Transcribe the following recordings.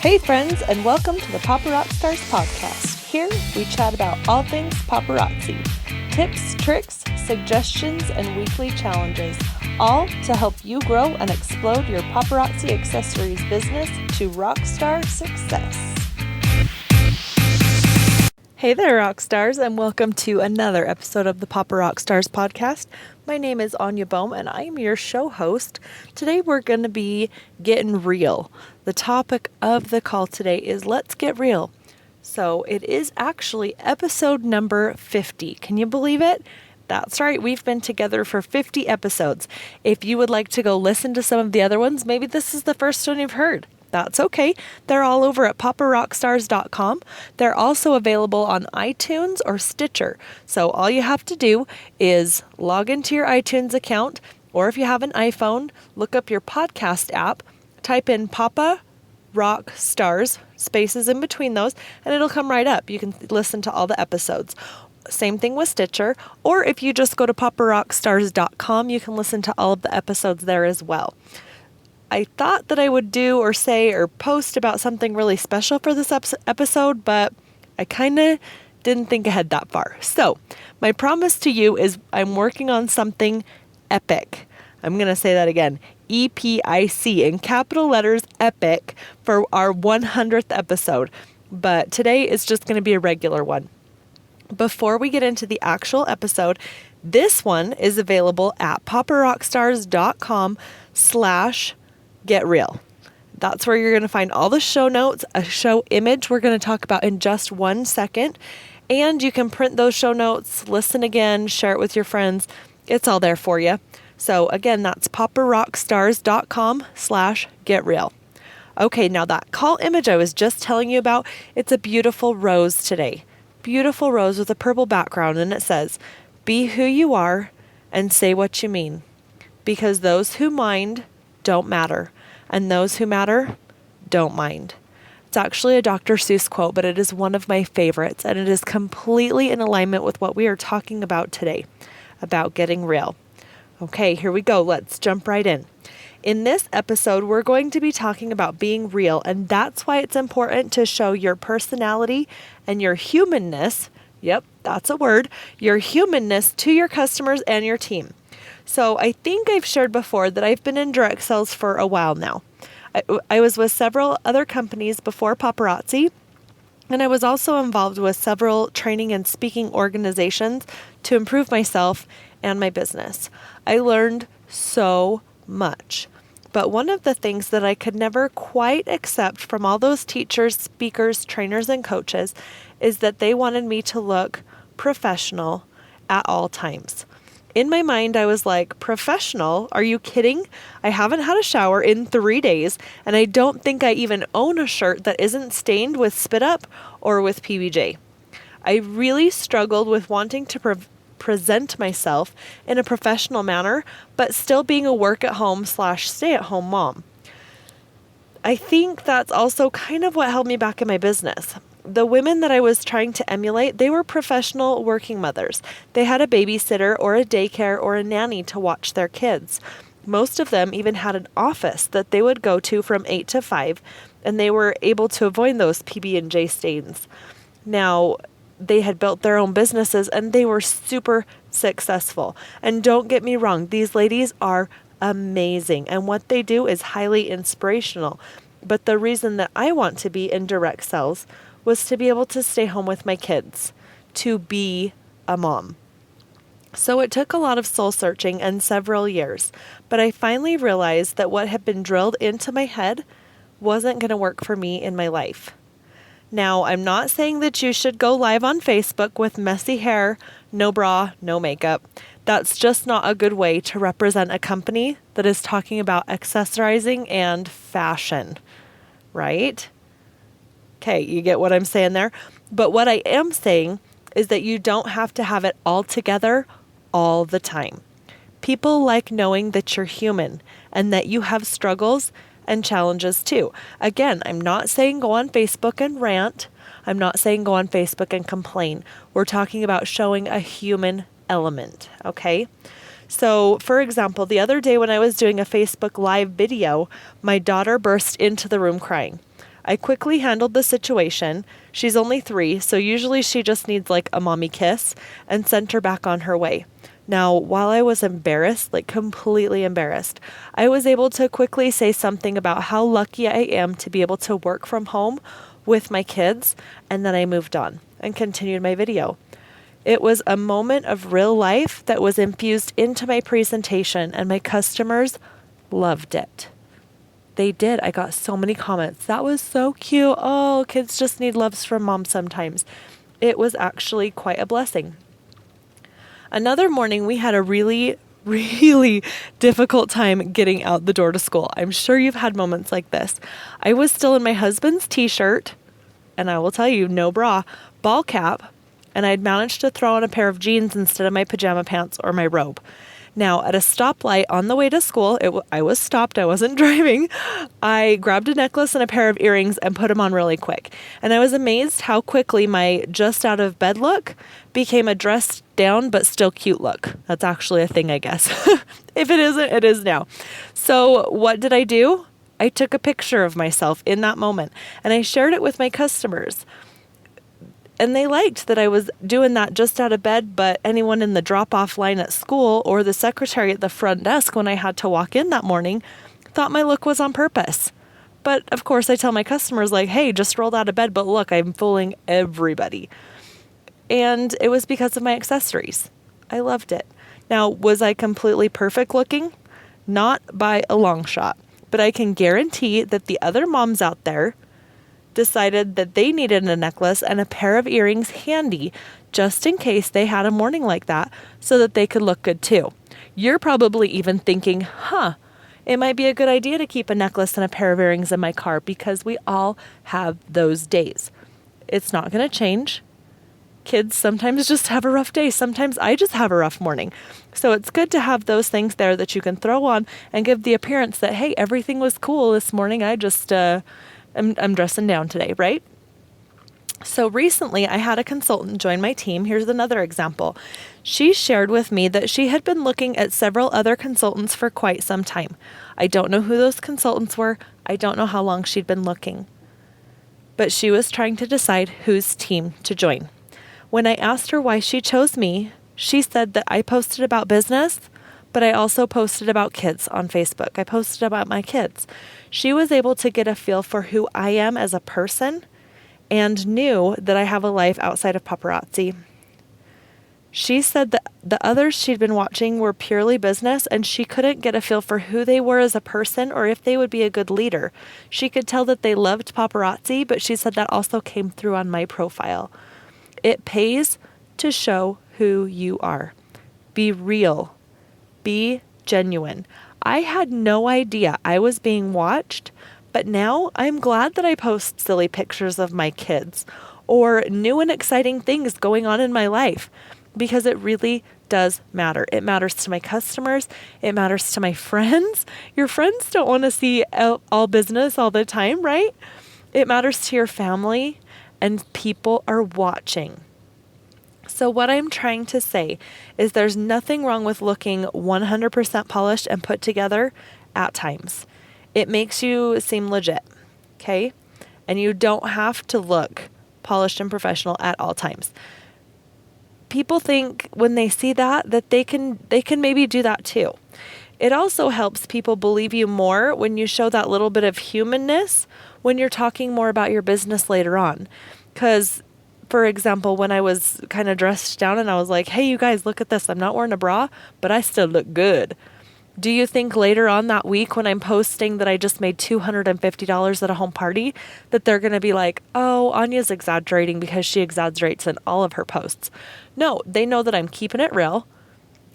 Hey friends, and welcome to the Paparazzi Stars podcast. Here we chat about all things paparazzi. Tips, tricks, suggestions, and weekly challenges. All to help you grow and explode your Paparazzi Accessories business to rockstar success. Hey there, rock stars, and welcome to another episode of the Paparazzi Stars podcast. My name is Anya Bohm, and I am your show host. Today, we're going to be getting real. The topic of the call today is Let's Get Real. So, it is actually episode number 50. Can you believe it? That's right. We've been together for 50 episodes. If you would like to go listen to some of the other ones, maybe this is the first one you've heard. That's okay. They're all over at paparockstars.com. They're also available on iTunes or Stitcher. So all you have to do is log into your iTunes account, or if you have an iPhone, look up your podcast app, type in Papa Rock Stars, spaces in between those, and it'll come right up. You can listen to all the episodes. Same thing with Stitcher, or if you just go to paparockstars.com, you can listen to all of the episodes there as well. I thought that I would do or say or post about something really special for this episode, but I kind of didn't think ahead that far. So, my promise to you is I'm working on something epic. I'm going to say that again. EPIC in capital letters, epic, for our 100th episode. But today is just going to be a regular one. Before we get into the actual episode, this one is available at paparockstars.com/Get Real. That's where you're going to find all the show notes, a show image we're going to talk about in just 1 second. And you can print those show notes, listen again, share it with your friends. It's all there for you. So again, that's paparockstars.com/Get Real. Okay, now that call image I was just telling you about, it's a beautiful rose today. Beautiful rose with a purple background, and it says, "Be who you are and say what you mean, because those who mind don't matter, and those who matter don't mind." It's actually a Dr. Seuss quote, but it is one of my favorites, and it is completely in alignment with what we are talking about today, about getting real. Okay, here we go. Let's jump right in. In this episode, we're going to be talking about being real, and that's why it's important to show your personality and your human-ness, yep, that's a word, your human-ness to your customers and your team. So I think I've shared before that I've been in direct sales for a while now. I was with several other companies before Paparazzi, and I was also involved with several training and speaking organizations to improve myself and my business. I learned so much. But one of the things that I could never quite accept from all those teachers, speakers, trainers, and coaches is that they wanted me to look professional at all times. In my mind, I was like, professional? Are you kidding? I haven't had a shower in 3 days, and I don't think I even own a shirt that isn't stained with Spit Up or with PBJ. I really struggled with wanting to present myself in a professional manner, but still being a work-at-home/stay-at-home mom. I think that's also kind of what held me back in my business. The women that I was trying to emulate, they were professional working mothers. They had a babysitter or a daycare or a nanny to watch their kids. Most of them even had an office that they would go to from 8 to 5, and they were able to avoid those PB&J stains. Now, they had built their own businesses, and they were super successful. And don't get me wrong, these ladies are amazing, and what they do is highly inspirational. But the reason that I want to be in direct sales was to be able to stay home with my kids, to be a mom. So it took a lot of soul searching and several years, but I finally realized that what had been drilled into my head wasn't going to work for me in my life. Now, I'm not saying that you should go live on Facebook with messy hair, no bra, no makeup. That's just not a good way to represent a company that is talking about accessorizing and fashion, right? Okay, you get what I'm saying there? But what I am saying is that you don't have to have it all together all the time. People like knowing that you're human and that you have struggles and challenges too. Again, I'm not saying go on Facebook and rant. I'm not saying go on Facebook and complain. We're talking about showing a human element, okay? So, for example, the other day when I was doing a Facebook Live video, my daughter burst into the room crying. I quickly handled the situation. She's only 3, so usually she just needs like a mommy kiss, and sent her back on her way. Now, while I was embarrassed, like completely embarrassed, I was able to quickly say something about how lucky I am to be able to work from home with my kids, and then I moved on and continued my video. It was a moment of real life that was infused into my presentation, and my customers loved it. They did. I got so many comments. That was so cute. Oh, kids just need loves from mom sometimes. It was actually quite a blessing. Another morning, we had a really, really difficult time getting out the door to school. I'm sure you've had moments like this. I was still in my husband's t-shirt, and I will tell you, no bra, ball cap, and I'd managed to throw on a pair of jeans instead of my pajama pants or my robe. Now, at a stoplight on the way to school, I was stopped. I wasn't driving. I grabbed a necklace and a pair of earrings and put them on really quick. And I was amazed how quickly my just out of bed look became a dressed down but still cute look. That's actually a thing, I guess. If it isn't, it is now. So what did I do? I took a picture of myself in that moment, and I shared it with my customers. And they liked that I was doing that just out of bed, but anyone in the drop-off line at school or the secretary at the front desk when I had to walk in that morning thought my look was on purpose. But of course, I tell my customers like, hey, just rolled out of bed, but look, I'm fooling everybody. And it was because of my accessories. I loved it. Now, was I completely perfect looking? Not by a long shot, but I can guarantee that the other moms out there decided that they needed a necklace and a pair of earrings handy just in case they had a morning like that so that they could look good too. You're probably even thinking, it might be a good idea to keep a necklace and a pair of earrings in my car because we all have those days. It's not going to change. Kids sometimes just have a rough day. Sometimes I just have a rough morning. So it's good to have those things there that you can throw on and give the appearance that, hey, everything was cool this morning. I just, I'm dressing down today, right? So recently I had a consultant join my team. Here's another example. She shared with me that she had been looking at several other consultants for quite some time. I don't know who those consultants were. I don't know how long she'd been looking. But she was trying to decide whose team to join. When I asked her why she chose me, she said that I posted about business, but I also posted about kids on Facebook. I posted about my kids. She was able to get a feel for who I am as a person and knew that I have a life outside of paparazzi. She said that the others she'd been watching were purely business, and she couldn't get a feel for who they were as a person or if they would be a good leader. She could tell that they loved paparazzi, but she said that also came through on my profile. It pays to show who you are. Be real. Be genuine. I had no idea I was being watched, but now I'm glad that I post silly pictures of my kids or new and exciting things going on in my life because it really does matter. It matters to my customers. It matters to my friends. Your friends don't want to see all business all the time, right? It matters to your family, and people are watching. So what I'm trying to say is there's nothing wrong with looking 100% polished and put together at times. It makes you seem legit, okay? And you don't have to look polished and professional at all times. People think when they see that they can maybe do that too. It also helps people believe you more when you show that little bit of humanness when you're talking more about your business later on. Because, for example, when I was kind of dressed down and I was like, hey, you guys, look at this. I'm not wearing a bra, but I still look good. Do you think later on that week when I'm posting that I just made $250 at a home party, that they're going to be like, oh, Anya's exaggerating because she exaggerates in all of her posts? No, they know that I'm keeping it real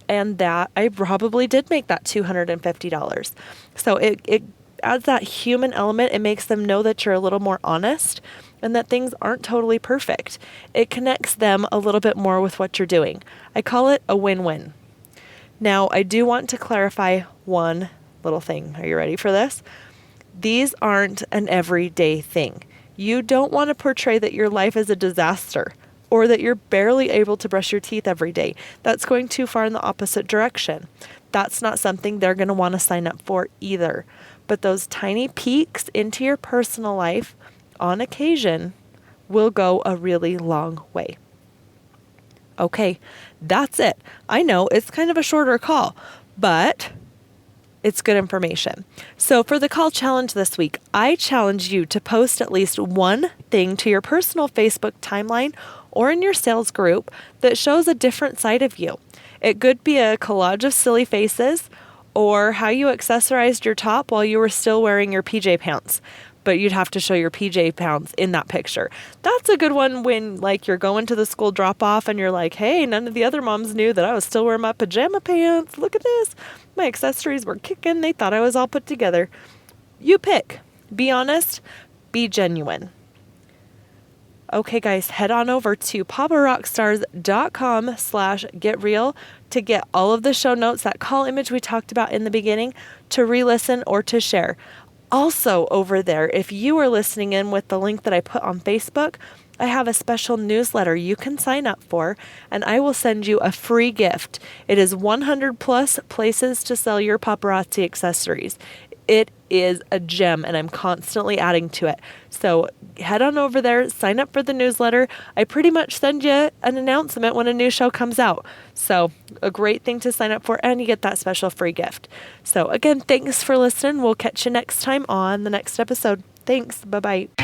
and that I probably did make that $250. So it adds that human element. It makes them know that you're a little more honest and that things aren't totally perfect. It connects them a little bit more with what you're doing. I call it a win-win. Now, I do want to clarify one little thing. Are you ready for this? These aren't an everyday thing. You don't want to portray that your life is a disaster or that you're barely able to brush your teeth every day. That's going too far in the opposite direction. That's not something they're going to want to sign up for either. But those tiny peeks into your personal life on occasion will go a really long way. Okay, that's it. I know it's kind of a shorter call, but it's good information. So for the call challenge this week, I challenge you to post at least one thing to your personal Facebook timeline or in your sales group that shows a different side of you. It could be a collage of silly faces or how you accessorized your top while you were still wearing your PJ pants, but you'd have to show your PJ pants in that picture. That's a good one when like you're going to the school drop off and you're like, hey, none of the other moms knew that I was still wearing my pajama pants. Look at this. My accessories were kicking. They thought I was all put together. You pick. Be honest. Be genuine. Okay, guys, head on over to paparockstars.com/getreal to get all of the show notes, that call image we talked about in the beginning, to re-listen or to share. Also over there, if you are listening in with the link that I put on Facebook, I have a special newsletter you can sign up for, and I will send you a free gift. It is 100 plus places to sell your paparazzi accessories. It is a gem, and I'm constantly adding to it. So head on over there, sign up for the newsletter. I pretty much send you an announcement when a new show comes out. So a great thing to sign up for, and you get that special free gift. So again, thanks for listening. We'll catch you next time on the next episode. Thanks. Bye-bye.